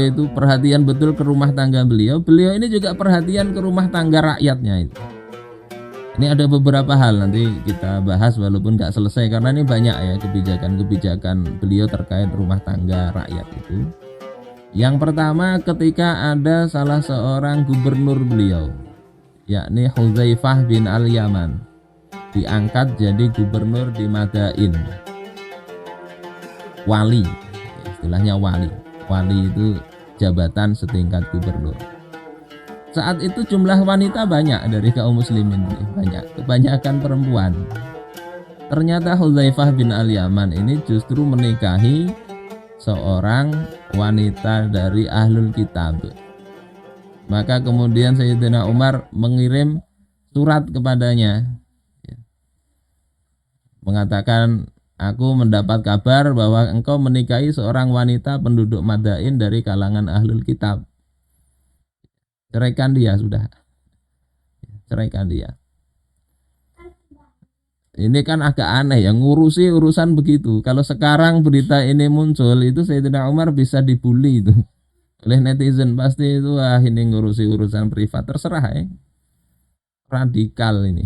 itu perhatian betul ke rumah tangga beliau, beliau ini juga perhatian ke rumah tangga rakyatnya itu. Ini ada beberapa hal nanti kita bahas walaupun nggak selesai karena ini banyak ya kebijakan-kebijakan beliau terkait rumah tangga rakyat itu. Yang pertama ketika ada salah seorang gubernur beliau, yakni Hudzaifah bin Al-Yaman, diangkat jadi gubernur di Madain, wali, istilahnya wali itu jabatan setingkat gubernur. Saat itu jumlah wanita banyak dari kaum muslimin, kebanyakan perempuan. Ternyata Hudzaifah bin Al-Yaman ini justru menikahi seorang wanita dari ahlul kitab. Maka kemudian Sayyidina Umar mengirim surat kepadanya, mengatakan, aku mendapat kabar bahwa engkau menikahi seorang wanita penduduk Madain dari kalangan ahlul kitab. Ceraikan dia sudah. Ceraikan dia. Ini kan agak aneh ya, ngurusi urusan begitu. Kalau sekarang berita ini muncul, itu Sayyidina Umar bisa dibully itu oleh netizen. Pasti itu ini ngurusi urusan privat. Terserah ya. Radikal ini.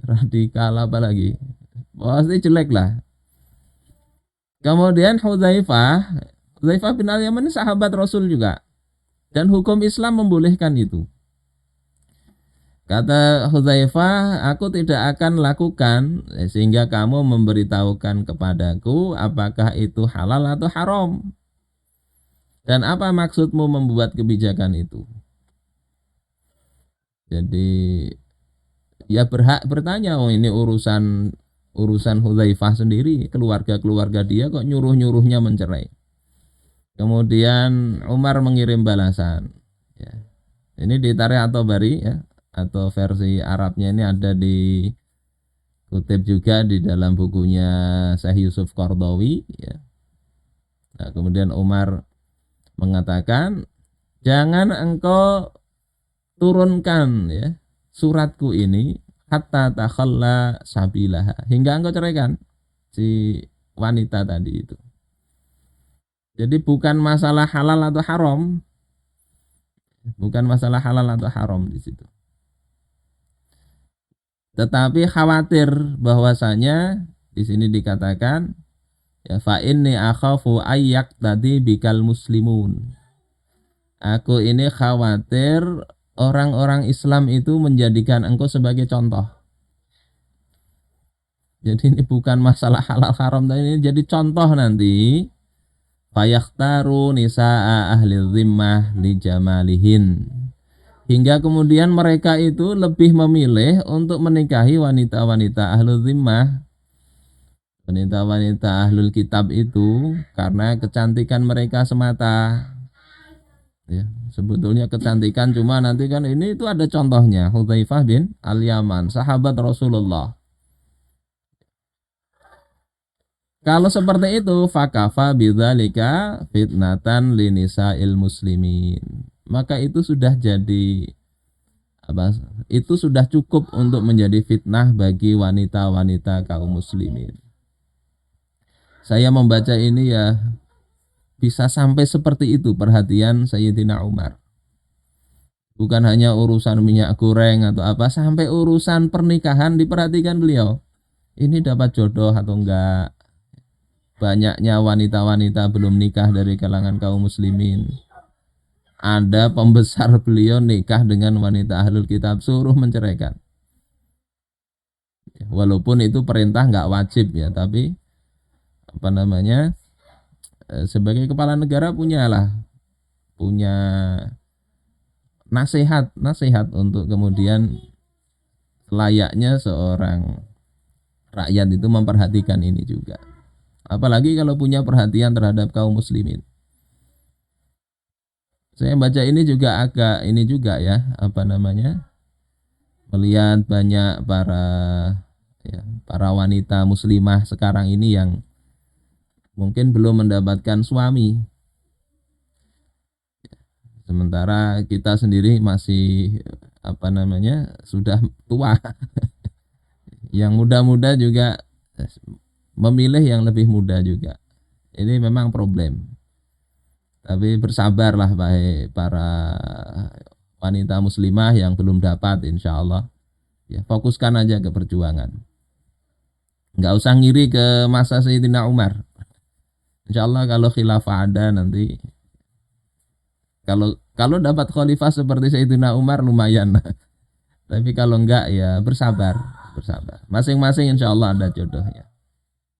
Radikal apalagi. Pasti jelek lah. Kemudian Hudzaifah bin Al-Yaman ini sahabat Rasul juga. Dan hukum Islam membolehkan itu. Kata Hudzaifah, aku tidak akan lakukan sehingga kamu memberitahukan kepadaku apakah itu halal atau haram. Dan apa maksudmu membuat kebijakan itu? Jadi ya berhak bertanya, oh ini urusan Hudzaifah sendiri, keluarga dia kok nyuruh-nyuruhnya mencerai. Kemudian Umar mengirim balasan. Ya. Ini di Tarikh At-Tabari ya, atau versi Arabnya ini ada di kutip juga di dalam bukunya Syekh Yusuf Qaradawi ya. Nah, kemudian Umar mengatakan, jangan engkau turunkan ya suratku ini hatta takhalla sabilaha, hingga engkau ceraikan si wanita tadi itu. Jadi bukan masalah halal atau haram, bukan masalah halal atau haram di situ. Tetapi khawatir bahwasanya di sini dikatakan ya fa inni akhafu ayyak tadi bikal muslimun. Aku ini khawatir orang-orang Islam itu menjadikan engkau sebagai contoh. Jadi ini bukan masalah halal haram, tapi ini jadi contoh nanti. Fayakhtaru nisaa ahli zimmah li jamalihin. Hingga kemudian mereka itu lebih memilih untuk menikahi wanita-wanita ahlul zimmah, wanita-wanita ahlul kitab itu karena kecantikan mereka semata. Ya, sebetulnya kecantikan cuma nanti kan ini itu ada contohnya, Hudzaifah bin Al-Yaman, sahabat Rasulullah. Kalau seperti itu, fakafa bidzalika fitnatan linisa'il muslimin. Maka itu sudah jadi apa? Itu sudah cukup untuk menjadi fitnah bagi wanita-wanita kaum muslimin. Saya membaca ini ya bisa sampai seperti itu perhatian Sayyidina Umar. Bukan hanya urusan minyak goreng atau apa, sampai urusan pernikahan diperhatikan beliau. Ini dapat jodoh atau enggak? Banyaknya wanita-wanita belum nikah dari kalangan kaum muslimin. Ada pembesar beliau nikah dengan wanita ahlul kitab, suruh menceraikan. Walaupun itu perintah nggak wajib ya, tapi apa namanya, sebagai kepala negara punya nasihat untuk kemudian layaknya seorang rakyat itu memperhatikan ini juga. Apalagi kalau punya perhatian terhadap kaum muslimin. Saya baca ini juga agak ini juga ya, apa namanya, melihat banyak para wanita muslimah sekarang ini yang mungkin belum mendapatkan suami. Sementara kita sendiri masih apa namanya, sudah tua. Yang muda-muda juga memilih yang lebih muda juga. Ini memang problem. Tapi bersabarlah baik para wanita muslimah yang belum dapat, insya Allah ya fokuskan aja ke perjuangan, nggak usah ngiri ke masa Sayyidina Umar. Insya Allah kalau khilafah ada nanti, kalau kalau dapat khalifah seperti Sayyidina Umar lumayan. Tapi kalau enggak ya bersabar, bersabar. Masing-masing insya Allah ada jodohnya.